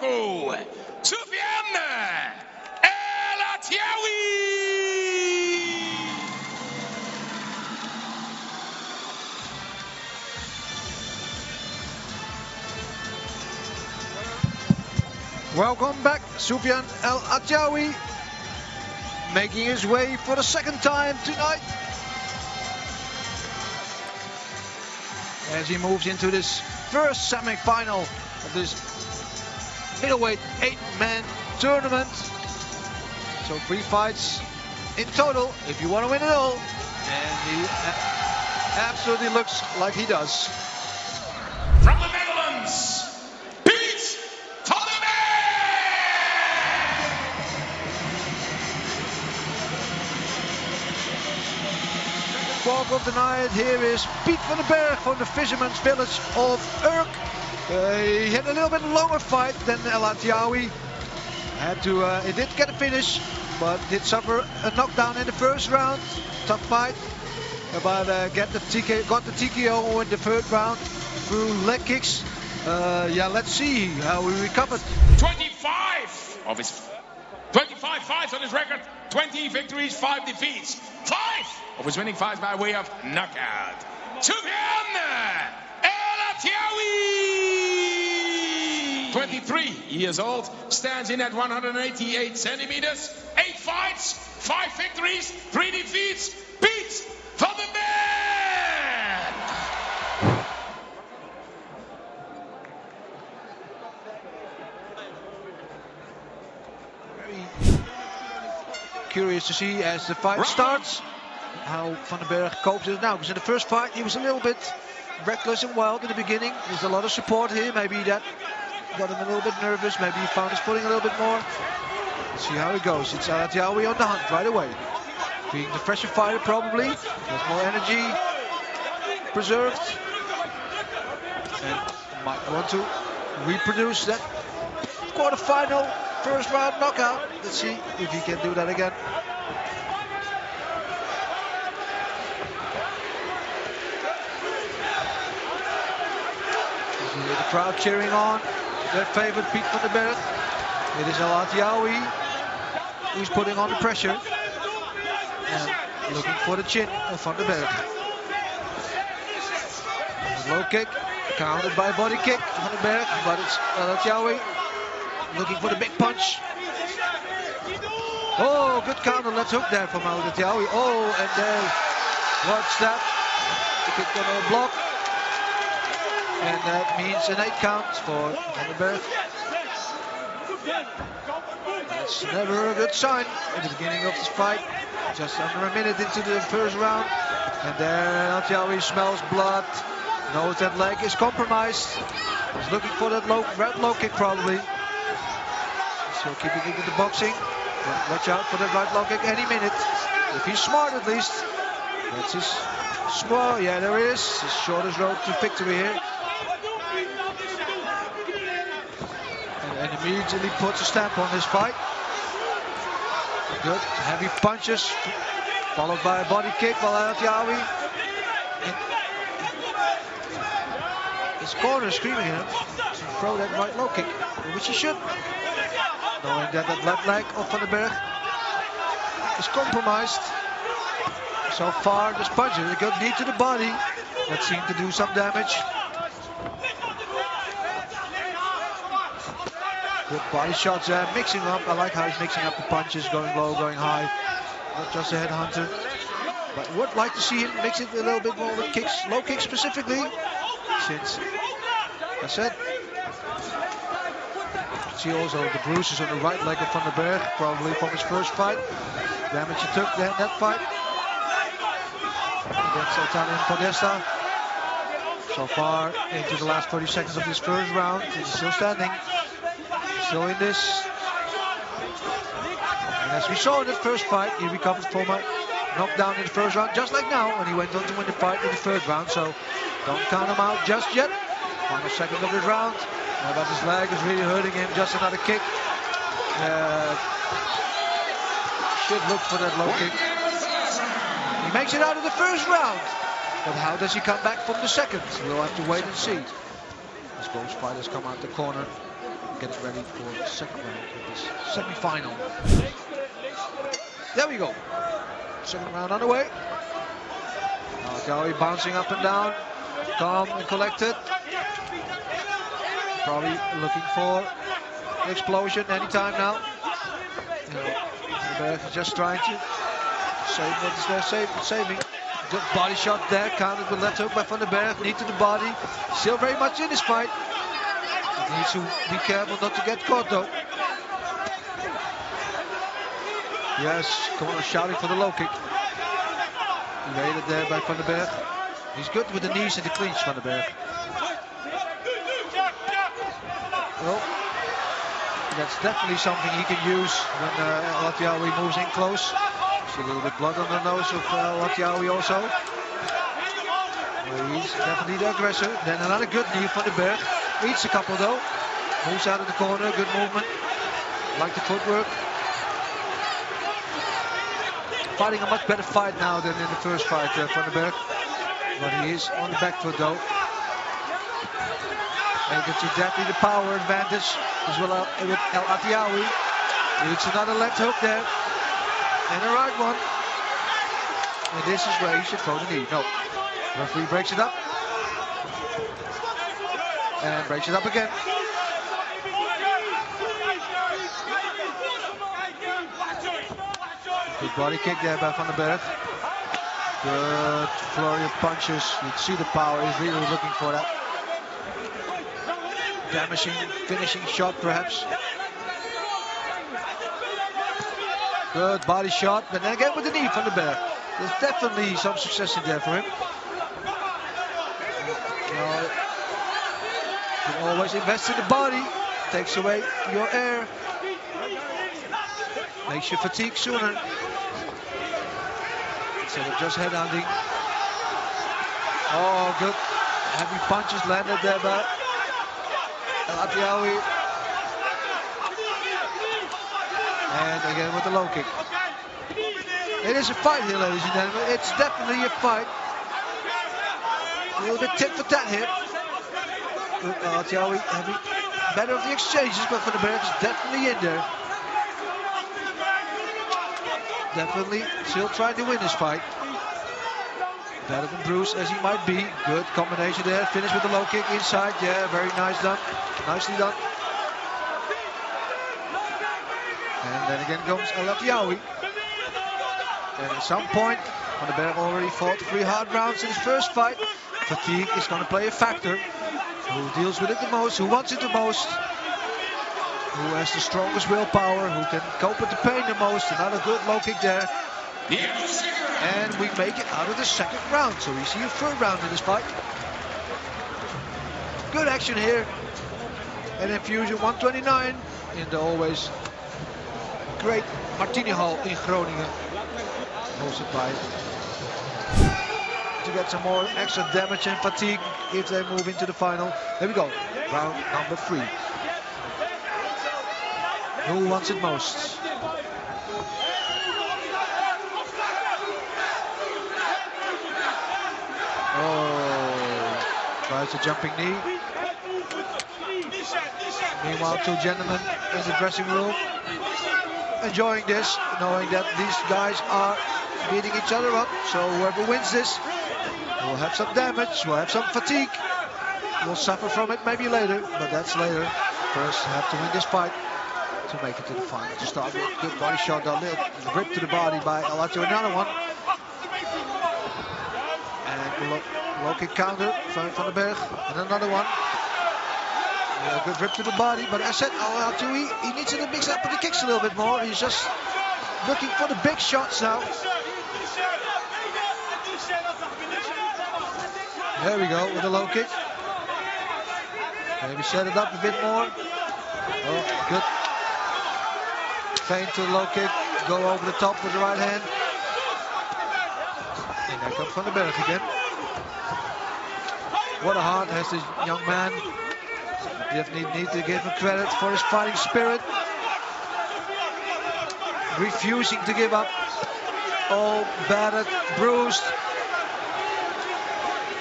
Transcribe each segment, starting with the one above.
Morocco, Soufiane El Atiawi. Welcome back, Soufiane El Atiawi, making his way for the second time tonight as he moves into this first semi-final of this middleweight 8-man tournament. So 3 fights in total if you want to win it all, and he absolutely looks like he does. From the Netherlands, Piet van der Berg. Walk of the night, here is Piet van der Berg from the fisherman's village of Urk. He had a little bit longer fight than El Atiawi. He did get a finish, but did suffer a knockdown in the first round. Tough fight, but got the TKO in the third round through leg kicks. Let's see how he recovered. 25 fights on his record, 20 victories, 5 defeats. 5 of his winning fights by way of knockout. Soufiane El Atiawi, 23 years old, stands in at 188 centimeters, 8 fights, 5 victories, 3 defeats. Piet van der Berg. Curious to see as the fight starts how Van der Berg copes with it now, because in the first fight he was a little bit reckless and wild in the beginning. There's a lot of support here, maybe that got him a little bit nervous, maybe he found his footing a little bit more. Let's see how it goes. It's El Atiawi on the hunt right away, being the fresher fighter probably, has more energy preserved and might want to reproduce that quarterfinal first round knockout. Let's see if he can do that again. You hear the crowd cheering on their favorite Piet van der Berg. It is El Atiawi who's putting on the pressure and looking for the chin of Van der Berg. Low kick, countered by a body kick, Van der Berg, but it's El Atiawi looking for the big punch. Oh, good counter, let's hook there from El Atiawi. Oh, and there, watch that. The kick on a block. And that means an 8 count for Van der Berg. That's never a good sign in the beginning of this fight. Just under a minute into the first round. And there El Atiawi smells blood. Knows that leg is compromised. He's looking for that red low kick probably. So keeping it in the boxing. But watch out for that right low kick any minute. If he's smart at least. That's his small. Yeah, there is. His shortest road to victory here. And immediately puts a stamp on this fight. Good. Heavy punches. Followed by a body kick by El Atiawi. His corner screaming at him to throw that right low kick, which he should. Knowing that left leg of Van der Berg is compromised. So far, this punch is a good knee to the body. That seemed to do some damage. Good body shots there, mixing up. I like how he's mixing up the punches, going low, going high. Not just a headhunter. But I would like to see him mix it a little bit more with kicks, low kicks specifically. Since, like I said, see also the bruises on the right leg of Van der Berg, probably from his first fight. Damage he took in that fight against Italian Podesta. So far into the last 30 seconds of this first round, he's still standing, still in this. And as we saw in the first fight, he recovered from a knockdown in the first round, just like now, and he went on to win the fight in the third round. So don't count him out just yet. Final second of this round. But his leg is really hurting him. Just another kick. Should look for that low kick. He makes it out of the first round. But how does he come back from the second? We'll have to wait and see. As both fighters come out the corner. getting ready for the second round of this semi-final. There we go. Second round underway. Al-Jawi bouncing up and down, calm and collected. Probably looking for an explosion anytime now. Van den Berg is just trying to save what is there saving. Good body shot there, countered with left hook by Van den Berg. Knee to the body. Still very much in this fight. He needs to be careful not to get caught though. Yes, corner shouting for the low kick. Evaded there by Van den Berg. He's good with the knees and the clinch, Van den Berg. Well, that's definitely something he can use when Al-Jawi moves in close. See a little bit blood on the nose of Al-Jawi also. Well, he's definitely the aggressor. Then another good knee from Van den Berg. Eats a couple though. Moves out of the corner, good movement. Like the footwork. Fighting a much better fight now than in the first fight, Van den Berg. But he is on the back foot though. And you can see definitely the power advantage as well with Al-Jawi. It's another left hook there. And a right one. And this is where he should throw the knee. No. Referee breaks it up. And breaks it up again. Good body kick there by Van den Berg. Good flurry of punches. You can see the power. He's really looking for that. Damaging, finishing shot perhaps. Good body shot, but then again with the knee from the Berg. There's definitely some success in there for him. You can always invest in the body. Takes away your air. Makes you fatigue sooner. Instead of just headhunting. Oh, good. Heavy punches landed there by Al-Jawi. And again with the low kick. It is a fight here, ladies and gentlemen. It's definitely a fight. A little bit tit for tat here. Al-Jawi having better of the exchanges, but Van den Berg is definitely in there. Definitely still trying to win this fight. Better than Bruce as he might be. Good combination there. Finish with the low kick inside. Yeah, very nice done. Nicely done. And then again comes Al-Jawi. And at some point, Van den Berg already fought 3 hard rounds in his first fight. Fatigue is going to play a factor. Who deals with it the most? Who wants it the most? Who has the strongest willpower? Who can cope with the pain the most? Another good low kick there. And we make it out of the second round. So we see a third round in this fight. Good action here. And Infusion 129 in the always great Martini Hall in Groningen. Hosted by to get some more extra damage and fatigue if they move into the final. There we go. Round number 3. Who wants it most? Oh, tries a jumping knee. Meanwhile, 2 gentlemen in the dressing room enjoying this, knowing that these guys are beating each other up. So whoever wins this will have some damage, will have some fatigue, will suffer from it maybe later, but that's later. First, have to win this fight to make it to the final. To start with, good body shot, a little rip to the body by Al-Jawi, another one. And low kick counter from Van den Berg, and another one. A good rip to the body, but I said Al-Jawi, he needs to mix up with the kicks a little bit more. He's just looking for the big shots now. There we go with the low kick. Maybe set it up a bit more. Oh, good. Feint to the low kick. Go over the top with the right hand. And there comes Van den Berg again. What a heart has this young man. Definitely need to give him credit for his fighting spirit. Refusing to give up. All battered, bruised.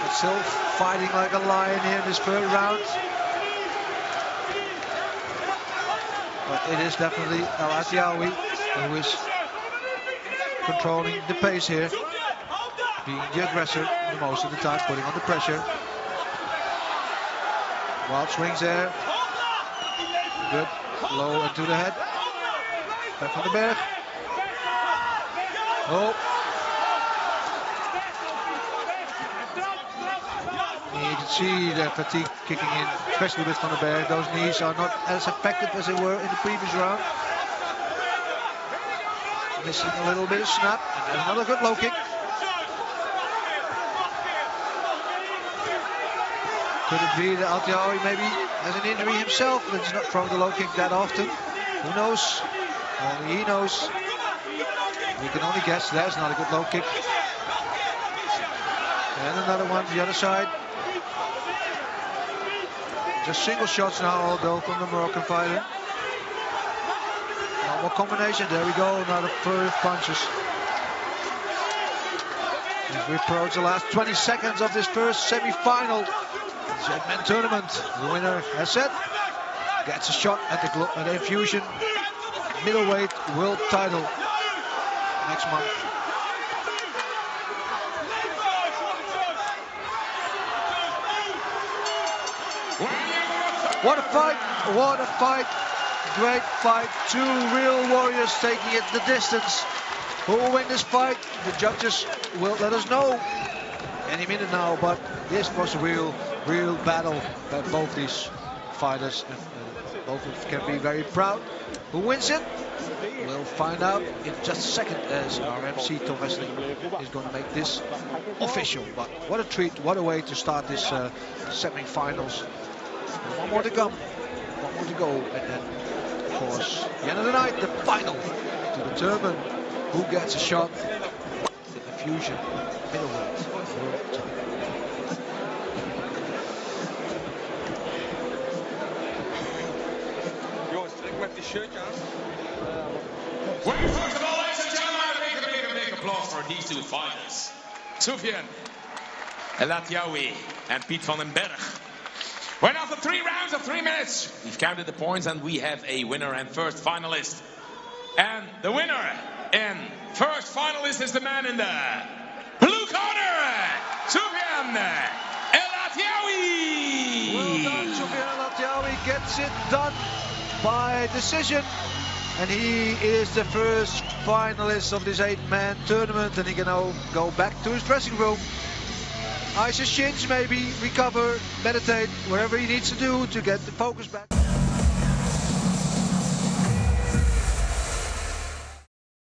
But still fighting like a lion here in this third round. But it is definitely El Atiawi who is controlling the pace here, being the aggressor the most of the time, putting on the pressure. Wild swings there. Good. Low and to the head. Back van den Berg. Oh. You can see the fatigue kicking in, especially with Van den Berg. Those knees are not as effective as they were in the previous round. Missing a little bit of snap. And another good low kick. Could it be that Atiawi maybe has an injury himself, that he's not throwing the low kick that often? Who knows? Only he knows. We can only guess. That's not a good low kick. And another one the other side. Just single shots now, although, from the Moroccan fighter. One more combination. There we go. Another flurry of punches. As we approach the last 20 seconds of this first semi-final, the 8-man tournament. The winner, as said, gets a shot at the Infusion middleweight world title next month. What a fight, what a fight, great fight. Two real warriors taking it the distance. Who will win this fight? The judges will let us know any minute now, but this was a real battle by both these fighters. Both of them can be very proud. Who wins it? We'll find out in just a second, as our MC Tom Westling is going to make this official. But what a treat, what a way to start this semi-finals. One more to come, one more to go, and then, of course, the end of the night, the final to determine who gets a shot at the Fusion middleweight world title. Well, first of all, ladies and gentlemen, a big applause for these two fighters. Soufiane El Atiawi and Piet van den Berg. Well, after 3 rounds of 3 minutes, we've counted the points and we have a winner and first finalist. And the winner and first finalist is the man in the blue corner, Soufiane El Atiawi. Well done, Soufiane El Atiawi gets it done by decision. And he is the first finalist of this 8-man tournament, and he can now go back to his dressing room. Ice his shins, maybe recover, meditate, whatever he needs to do to get the focus back.